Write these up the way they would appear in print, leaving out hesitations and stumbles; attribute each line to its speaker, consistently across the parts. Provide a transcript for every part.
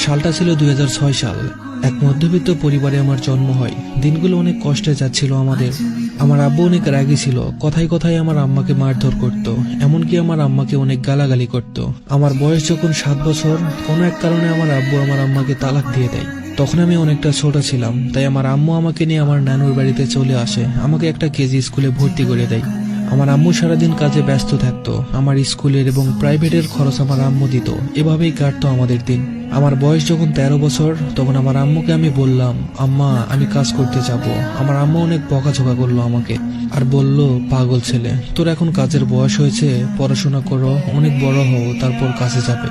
Speaker 1: সালটা ছিল 2006 সাল। এক মধ্যবিত্ত পরিবারে আমার জন্ম হয়। দিনগুলো অনেক কষ্টে যাচ্ছিল আমাদের। আমার আব্বু অনেক রাগী ছিল, কথায় কথায় আমার আম্মাকে মারধর করত, এমনকি আমার আম্মাকে অনেক গালাগালি করত। আমার বয়স যখন 7 বছর, কোনো এক কারণে আমার আব্বু আমার আম্মাকে তালাক দিয়ে দেয়। তখন আমি অনেকটা ছোট ছিলাম, তাই আমার আম্মু আমাকে নিয়ে আমার নানুর বাড়িতে চলে আসে, আমাকে একটা কেজি স্কুলে ভর্তি করে দেয়। আমার আম্মু সারাদিন কাজে ব্যস্ত থাকতো, আমার স্কুলের এবং প্রাইভেটের খরচ আমার আম্মু দিত। এভাবেই কাটতো আমাদের দিন। আমার বয়স যখন 13 বছর, তখন আমার আম্মুকে আমি বললাম, আম্মা আমি কাজ করতে যাব। আমার আম্মু অনেক বকাঝকা করলো আমাকে, আর বলল, পাগল ছেলে, তোর এখন কাজের বয়স হয়েছে, পড়াশোনা করো, অনেক বড় হও, তারপর কাজে যাবে।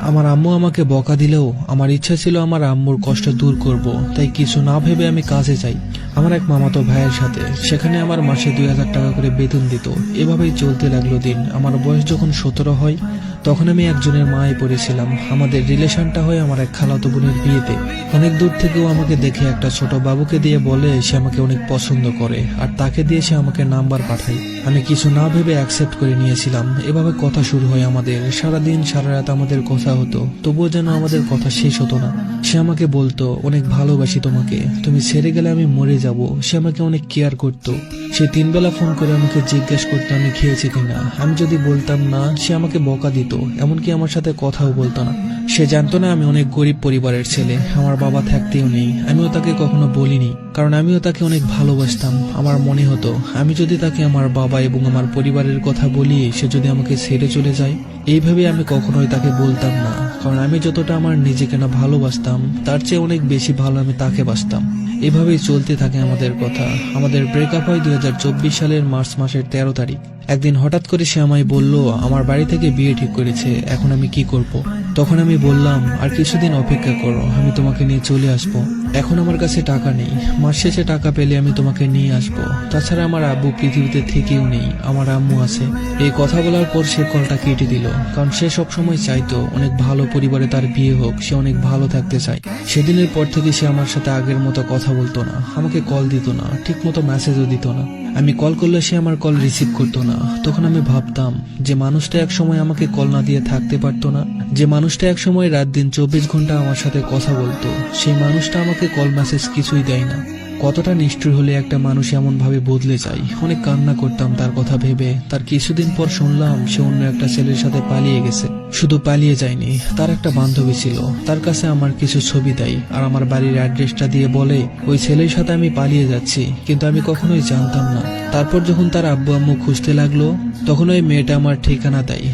Speaker 1: আমার আম্মু আমাকে বকা দিলেও আমার ইচ্ছা ছিল আমার আম্মুর কষ্ট দূর করব, তাই কিছু না ভেবে আমি কাজে যাই আমার এক মামাতো ভাইয়ের সাথে। সেখানে আমার মাসে 2000 টাকা করে বেতন দিত। এভাবেই চলতে লাগলো দিন। আমার বয়স যখন 17 হয়, তখন আমি একজনের মায়ে পড়েছিলাম। আমাদের রিলেশনটা হয় আমার এক খালাতো বোনের বিয়েতে। অনেক দূর থেকেও আমাকে দেখে একটা ছোট বাবুকে দিয়ে বলে সে আমাকে অনেক পছন্দ করে, আর তাকে দিয়ে সে আমাকে নাম্বার পাঠায়। আমি কিছু না ভেবে অ্যাকসেপ্ট করে নিয়েছিলাম। এভাবে কথা শুরু হয় আমাদের। সারাদিন সারা রাত আমাদের কথা হতো, তবুও যেন আমাদের কথা শেষ হতো না। সে আমাকে বলতো, অনেক ভালোবাসি তোমাকে, তুমি ছেড়ে গেলে আমি মরে যাব। সে আমাকে অনেক কেয়ার করত। সে 3 বেলা ফোন করে আমাকে জিজ্ঞেস করতো আমি খেয়েছি কিনা। আমি যদি বলতাম না, সে আমাকে বকা দিত, এমনকি আমার সাথে কথাও বলতো না। সে জানতো না আমি অনেক গরিব পরিবারের ছেলে, আমার বাবা থাকতেও নেই। আমিও তাকে কখনো বলিনি, কারণ আমিও তাকে অনেক ভালোবাসতাম। আমার মনে হতো আমি যদি তাকে আমার বাবা এবং আমার পরিবারের কথা বলি, সে যদি আমাকে ছেড়ে চলে যায়। এইভাবে আমি কখনোই তাকে বলতাম না, কারণ আমি যতটা আমার নিজেকে না ভালোবাসতাম, তার চেয়ে অনেক বেশি ভালো আমি তাকে বাসতাম। এভাবেই চলতে থাকে আমাদের কথা। আমাদের ব্রেকআপ হয় 2024 সালের মার্চ মাসের 13 তারিখ। একদিন হঠাৎ করে সে আমায় বলল, আমার বাড়ি থেকে বিয়ে ঠিক করেছে, এখন আমি কি করব। তখন আমি বললাম, আর কিছুদিন অপেক্ষা করো, আমি তোমাকে নিয়ে চলে আসব। এখন আমার কাছে টাকা নেই, মাস শেষে টাকা পেলে আমি তোমাকে নিয়ে আসব। তাছাড়া আমার আব্বু পৃথিবীতে থেকেও নেই, আমার আম্মু আছে। এই কথা বলার পর সে কলটা কেটে দিল, কারণ সে সবসময় চাইতো অনেক ভালো পরিবারে তার বিয়ে হোক, সে অনেক ভালো থাকতে চায়। সেদিনের পর থেকে সে আমার সাথে আগের মতো কথা বলতো না, আমাকে কল দিত না, ঠিক মতো মেসেজও দিত না। আমি কল করলে সে আমার কল রিসিভ করতো না। তখন আমি ভাবতাম, যে মানুষটা এক সময় আমাকে কল না দিয়ে থাকতে পারতো না, যে মানুষটা এক সময় রাত দিন 24 ঘন্টা আমার সাথে কথা বলতো, সেই মানুষটা আমাকে কল মেসেজ কিছুই দেয় না। কতটা নিষ্ঠুর হলে একটা মানুষ এমন ভাবে বদলে যায়। অনেক কান্না করতাম তার কথা ভেবে। তার কিছুদিন পর শুনলাম সে অন্য একটা ছেলের সাথে পালিয়ে গেছে। শুধু পালিয়ে যায়নি, তার একটা বান্ধবী ছিল, তার কাছে আমার কিছু ছবি দেয় আর আমার বাড়ির অ্যাড্রেসটা দিয়ে বলে ওই ছেলের সাথে আমি পালিয়ে যাচ্ছি, কিন্তু আমি কখনোই জানতাম না। তারপর যখন তার আব্বু আম্মু খুঁজতে লাগলো, তখন ওই মেয়েটা আমার ঠিকানা দেয়।